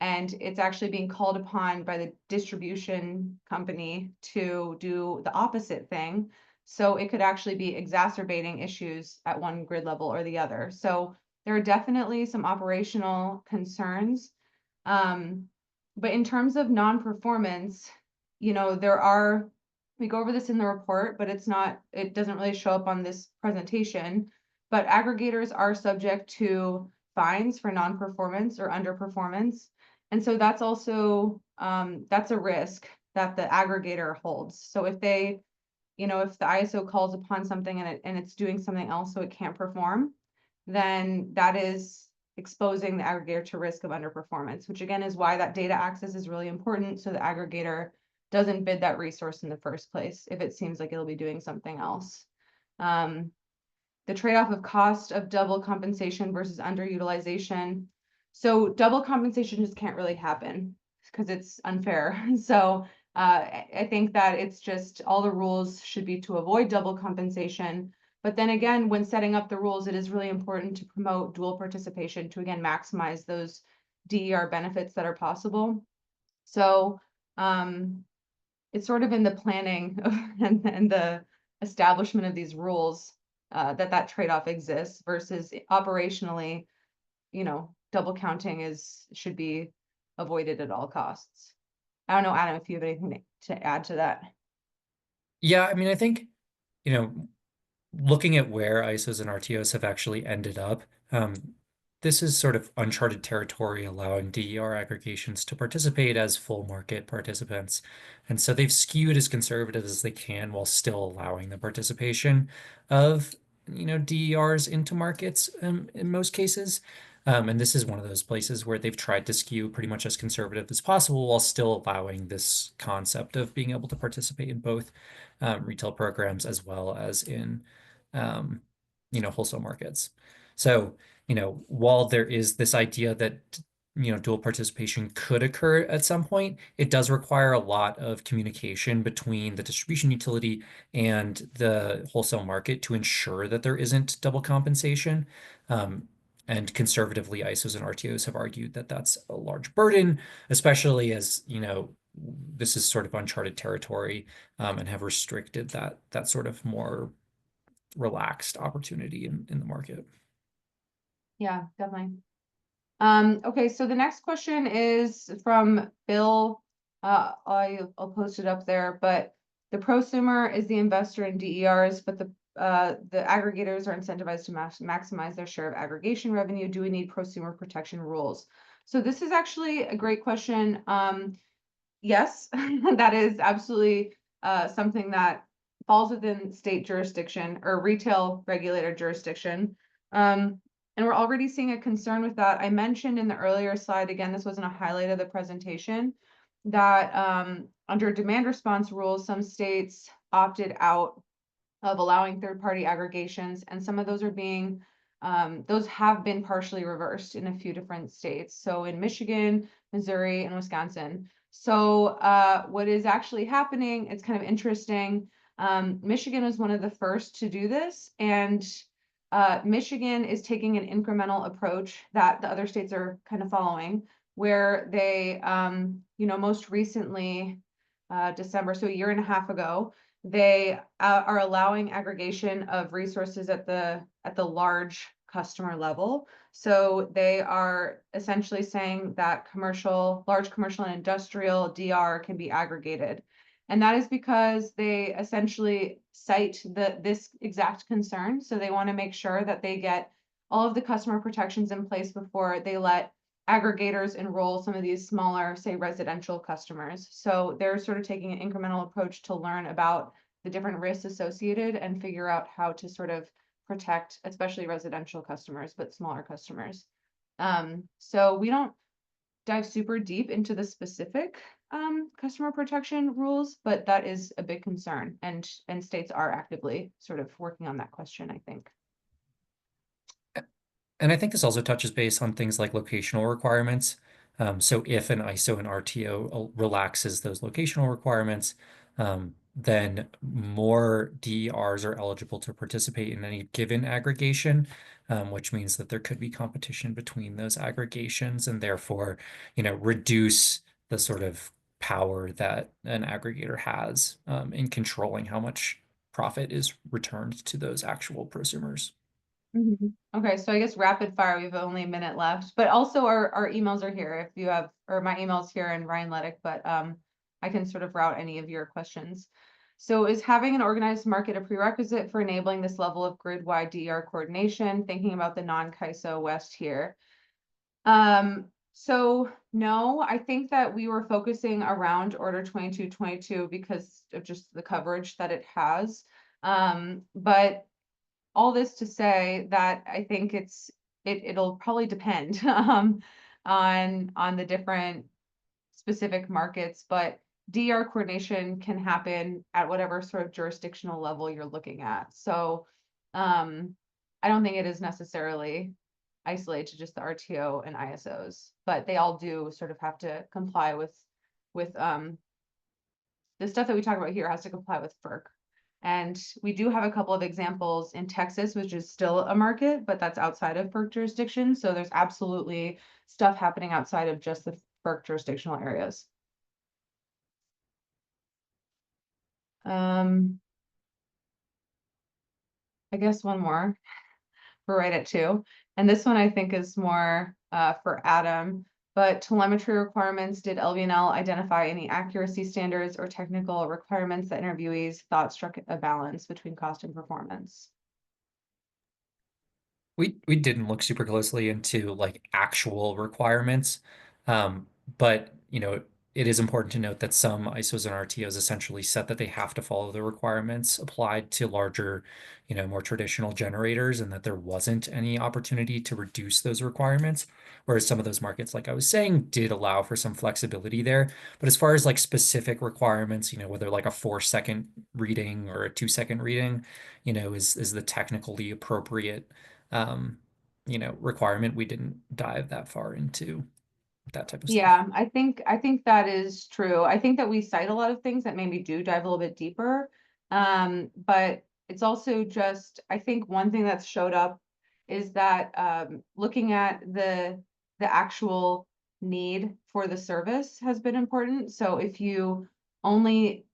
and it's actually being called upon by the distribution company to do the opposite thing. So it could actually be exacerbating issues at one grid level or the other. So there are definitely some operational concerns. But in terms of non-performance, we go over this in the report, but it doesn't really show up on this presentation, but aggregators are subject to fines for non-performance or underperformance. And so that's also, that's a risk that the aggregator holds. So if they, if the ISO calls upon something and it's doing something else so it can't perform, then that is exposing the aggregator to risk of underperformance, which again is why that data access is really important. So the aggregator doesn't bid that resource in the first place if it seems like it'll be doing something else. The trade-off of cost of double compensation versus underutilization. So double compensation just can't really happen because it's unfair. So I think that it's just all the rules should be to avoid double compensation. But then again, when setting up the rules, it is really important to promote dual participation to, again, maximize those DER benefits that are possible. So it's sort of in the planning and the establishment of these rules that trade-off exists versus operationally, double counting should be avoided at all costs. I don't know, Adam, if you have anything to add to that. Yeah, I mean, I think, looking at where ISOs and RTOs have actually ended up, this is sort of uncharted territory, allowing DER aggregations to participate as full market participants. And so they've skewed as conservative as they can while still allowing the participation of, DERs into markets in most cases. And this is one of those places where they've tried to skew pretty much as conservative as possible while still allowing this concept of being able to participate in both retail programs as well as in wholesale markets. So, while there is this idea that, dual participation could occur at some point, it does require a lot of communication between the distribution utility and the wholesale market to ensure that there isn't double compensation. And conservatively, ISOs and RTOs have argued that that's a large burden, especially as, this is sort of uncharted territory, and have restricted that sort of more relaxed opportunity in the market. Yeah, definitely. Okay, so the next question is from Bill. I'll post it up there, but the prosumer is the investor in DERs, but the aggregators are incentivized to maximize their share of aggregation revenue. Do we need prosumer protection rules? So this is actually a great question. Yes, that is absolutely something that falls within state jurisdiction or retail regulator jurisdiction. And we're already seeing a concern with that. I mentioned in the earlier slide, again, this wasn't a highlight of the presentation, that under demand response rules, some states opted out of allowing third-party aggregations, and some of those are being, those have been partially reversed in a few different states. So in Michigan, Missouri, and Wisconsin. So what is actually happening, it's kind of interesting. Michigan was one of the first to do this, and Michigan is taking an incremental approach that the other states are kind of following, where they, most recently, December, so a year and a half ago, they are allowing aggregation of resources at the large customer level. So they are essentially saying that large commercial and industrial DR can be aggregated. And that is because they essentially cite this exact concern. So they want to make sure that they get all of the customer protections in place before they let aggregators enroll some of these smaller, say, residential customers. So they're sort of taking an incremental approach to learn about the different risks associated and figure out how to sort of protect, especially residential customers, but smaller customers. So we don't dive super deep into the specific customer protection rules, but that is a big concern, and states are actively sort of working on that question, I think. And I think this also touches base on things like locational requirements. So if an ISO and RTO relaxes those locational requirements, then more DERs are eligible to participate in any given aggregation, which means that there could be competition between those aggregations and therefore, reduce the sort of power that an aggregator has in controlling how much profit is returned to those actual prosumers. Okay, so I guess rapid fire, we have only a minute left, but also our emails are here if you have, or my email's here and Ryan Ledick, but I can sort of route any of your questions. So is having an organized market a prerequisite for enabling this level of grid-wide DER coordination? Thinking about the non-CAISO West here. So no, I think that we were focusing around Order 2222 because of just the coverage that it has. But all this to say that I think it'll probably depend on the different specific markets, but DER coordination can happen at whatever sort of jurisdictional level you're looking at. So I don't think it is necessarily isolated to just the RTO and ISOs, but they all do sort of have to comply with the stuff that we talk about here has to comply with FERC. And we do have a couple of examples in Texas, which is still a market, but that's outside of FERC jurisdiction. So there's absolutely stuff happening outside of just the FERC jurisdictional areas. I guess one more. We're right at 2. And this one I think is more for Adam, but telemetry requirements, did LVNL identify any accuracy standards or technical requirements that interviewees thought struck a balance between cost and performance? We didn't look super closely into like actual requirements, but you know, it is important to note that some ISOs and RTOs essentially set that they have to follow the requirements applied to larger, you know, more traditional generators, and that there wasn't any opportunity to reduce those requirements. Whereas some of those markets, like I was saying, did allow for some flexibility there. But as far as like specific requirements, you know, whether like a 4-second reading or a 2-second reading, you know, is the technically appropriate um, you know, requirement. We didn't dive that far into that type of stuff. Yeah, I think that is true. I think that we cite a lot of things that maybe do dive a little bit deeper. But it's also just, I think one thing that's showed up is that looking at the actual need for the service has been important. So if you only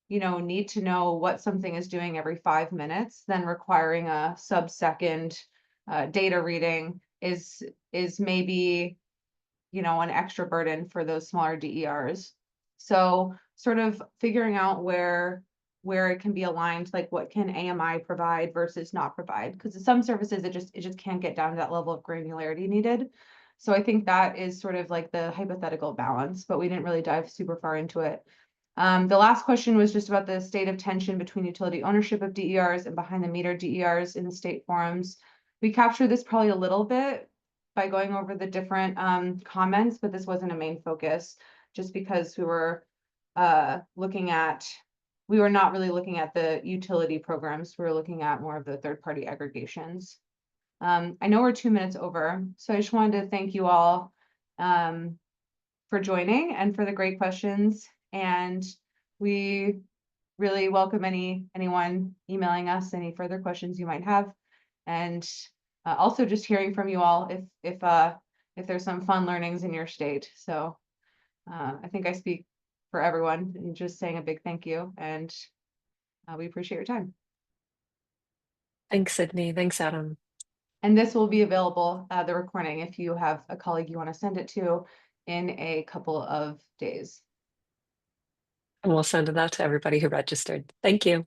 you know, need to know what something is doing every 5 minutes, then requiring a sub-second data reading is maybe, you know, an extra burden for those smaller DERs. So sort of figuring out where it can be aligned, like what can AMI provide versus not provide, because some services it just can't get down to that level of granularity needed. So I think that is sort of like the hypothetical balance, but we didn't really dive super far into it. The last question was just about the state of tension between utility ownership of DERs and behind the meter DERs in the state forums. We captured this probably a little bit by going over the different comments, but this wasn't a main focus just because we were not really looking at the utility programs. We were looking at more of the third-party aggregations. I know we're 2 minutes over, so I just wanted to thank you all for joining and for the great questions. And we really welcome anyone emailing us any further questions you might have. And also just hearing from you all if there's some fun learnings in your state. So I think I speak for everyone in just saying a big thank you, and we appreciate your time. Thanks, Sydney. Thanks, Adam. And this will be available, the recording, if you have a colleague you want to send it to, in a couple of days. And we'll send that to everybody who registered. Thank you.